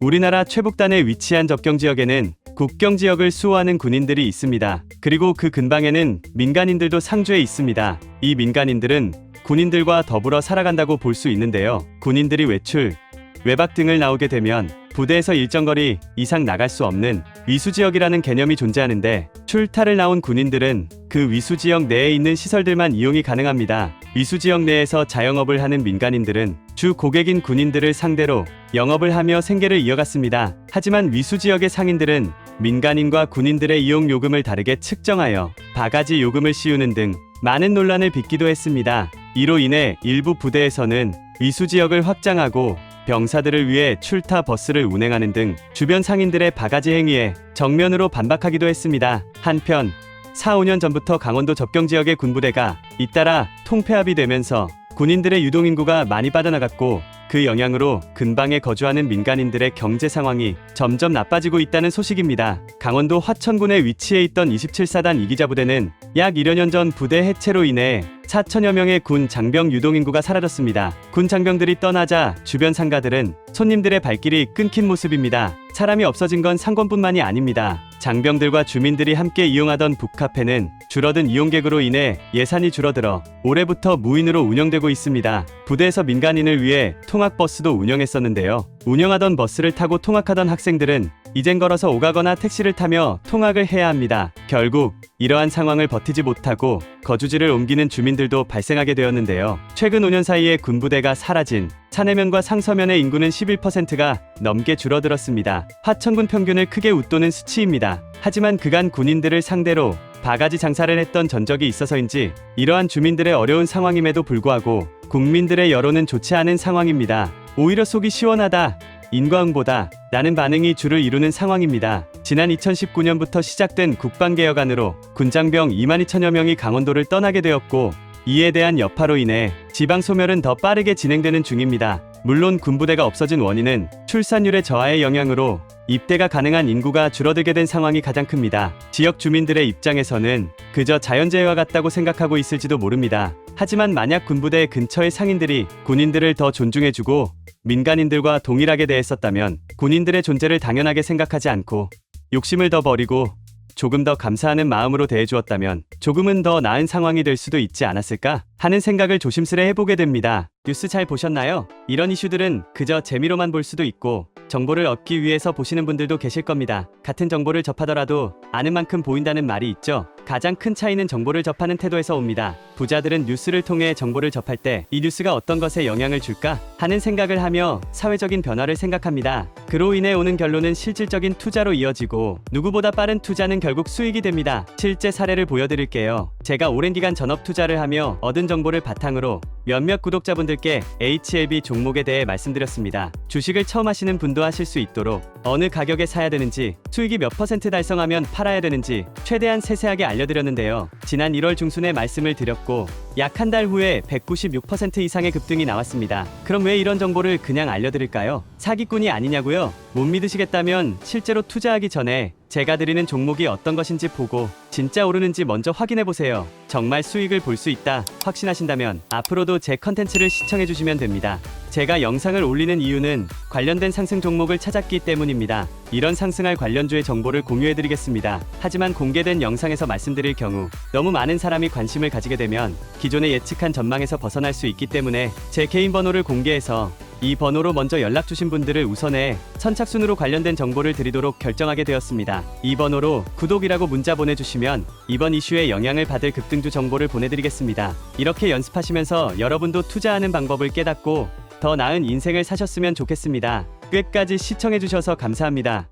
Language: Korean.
우리나라 최북단에 위치한 접경지역에는 국경지역을 수호하는 군인들이 있습니다. 그리고 그 근방에는 민간인들도 상주해 있습니다. 이 민간인들은 군인들과 더불어 살아간다고 볼 수 있는데요. 군인들이 외출, 외박 등을 나오게 되면 부대에서 일정 거리 이상 나갈 수 없는 위수지역이라는 개념이 존재하는데, 출타를 나온 군인들은 그 위수지역 내에 있는 시설들만 이용이 가능합니다. 위수지역 내에서 자영업을 하는 민간인들은 주 고객인 군인들을 상대로 영업을 하며 생계를 이어갔습니다. 하지만 위수지역의 상인들은 민간인과 군인들의 이용 요금을 다르게 측정하여 바가지 요금을 씌우는 등 많은 논란을 빚기도 했습니다. 이로 인해 일부 부대에서는 위수지역을 확장하고 병사들을 위해 출타 버스를 운행하는 등 주변 상인들의 바가지 행위에 정면으로 반박하기도 했습니다. 한편 4, 5년 전부터 강원도 접경지역의 군부대가 잇따라 통폐합이 되면서 군인들의 유동인구가 많이 빠져나갔고, 그 영향으로 근방에 거주하는 민간인들의 경제 상황이 점점 나빠지고 있다는 소식입니다. 강원도 화천군에 위치해 있던 27사단 이기자 부대는 약 1여 년 전 부대 해체로 인해 4천여 명의 군 장병 유동인구가 사라졌습니다. 군 장병들이 떠나자 주변 상가들은 손님들의 발길이 끊긴 모습입니다. 사람이 없어진 건 상권뿐만이 아닙니다. 장병들과 주민들이 함께 이용하던 북카페는 줄어든 이용객으로 인해 예산이 줄어들어 올해부터 무인으로 운영되고 있습니다. 부대에서 민간인을 위해 통학버스도 운영했었는데요. 운영하던 버스를 타고 통학하던 학생들은 이젠 걸어서 오가거나 택시를 타며 통학을 해야 합니다. 결국 이러한 상황을 버티지 못하고 거주지를 옮기는 주민들도 발생하게 되었는데요. 최근 5년 사이에 군부대가 사라진 차내면과 상서면의 인구는 11%가 넘게 줄어들었습니다. 화천군 평균을 크게 웃도는 수치입니다. 하지만 그간 군인들을 상대로 바가지 장사를 했던 전적이 있어서인지 이러한 주민들의 어려운 상황임에도 불구하고 국민들의 여론은 좋지 않은 상황입니다. 오히려 속이 시원하다, 인과응보다 라는 반응이 주를 이루는 상황입니다. 지난 2019년부터 시작된 국방개혁안으로 군장병 22,000여 명이 강원도를 떠나게 되었고, 이에 대한 여파로 인해 지방 소멸은 더 빠르게 진행되는 중입니다. 물론 군부대가 없어진 원인은 출산율의 저하의 영향으로 입대가 가능한 인구가 줄어들게 된 상황이 가장 큽니다. 지역 주민들의 입장에서는 그저 자연재해와 같다고 생각하고 있을지도 모릅니다. 하지만 만약 군부대 근처의 상인들이 군인들을 더 존중해주고 민간인들과 동일하게 대했었다면, 군인들의 존재를 당연하게 생각하지 않고 욕심을 더 버리고 조금 더 감사하는 마음으로 대해주었다면 조금은 더 나은 상황이 될 수도 있지 않았을까 하는 생각을 조심스레 해보게 됩니다. 뉴스 잘 보셨나요? 이런 이슈들은 그저 재미로만 볼 수도 있고 정보를 얻기 위해서 보시는 분들도 계실 겁니다. 같은 정보를 접하더라도 아는 만큼 보인다는 말이 있죠. 가장 큰 차이는 정보를 접하는 태도에서 옵니다. 부자들은 뉴스를 통해 정보를 접할 때 이 뉴스가 어떤 것에 영향을 줄까 하는 생각을 하며 사회적인 변화를 생각합니다. 그로 인해 오는 결론은 실질적인 투자로 이어지고, 누구보다 빠른 투자는 결국 수익이 됩니다. 실제 사례를 보여드릴게요. 제가 오랜 기간 전업 투자를 하며 얻은 정보를 바탕으로 몇몇 구독자분들께 HLB 종목에 대해 말씀드렸습니다. 주식을 처음 하시는 분도 하실 수 있도록 어느 가격에 사야 되는지, 수익이 몇 % 달성하면 팔아야 되는지 최대한 세세하게 알려드렸는데요. 지난 1월 중순에 말씀을 드렸고 약 한 달 후에 196% 이상의 급등이 나왔습니다. 그럼 왜 이런 정보를 그냥 알려드릴까요? 사기꾼이 아니냐고요? 못 믿으시겠다면 실제로 투자하기 전에 제가 드리는 종목이 어떤 것인지 보고 진짜 오르는지 먼저 확인해보세요. 정말 수익을 볼 수 있다 확신하신다면 앞으로도 제 컨텐츠를 시청해주시면 됩니다. 제가 영상을 올리는 이유는 관련된 상승 종목을 찾았기 때문입니다. 이런 상승할 관련주의 정보를 공유해드리겠습니다. 하지만 공개된 영상에서 말씀드릴 경우 너무 많은 사람이 관심을 가지게 되면 기존에 예측한 전망에서 벗어날 수 있기 때문에 제 개인 번호를 공개해서 이 번호로 먼저 연락 주신 분들을 우선해 선착순으로 관련된 정보를 드리도록 결정하게 되었습니다. 이 번호로 구독이라고 문자 보내주시면 이번 이슈에 영향을 받을 급등주 정보를 보내드리겠습니다. 이렇게 연습하시면서 여러분도 투자하는 방법을 깨닫고 더 나은 인생을 사셨으면 좋겠습니다. 끝까지 시청해주셔서 감사합니다.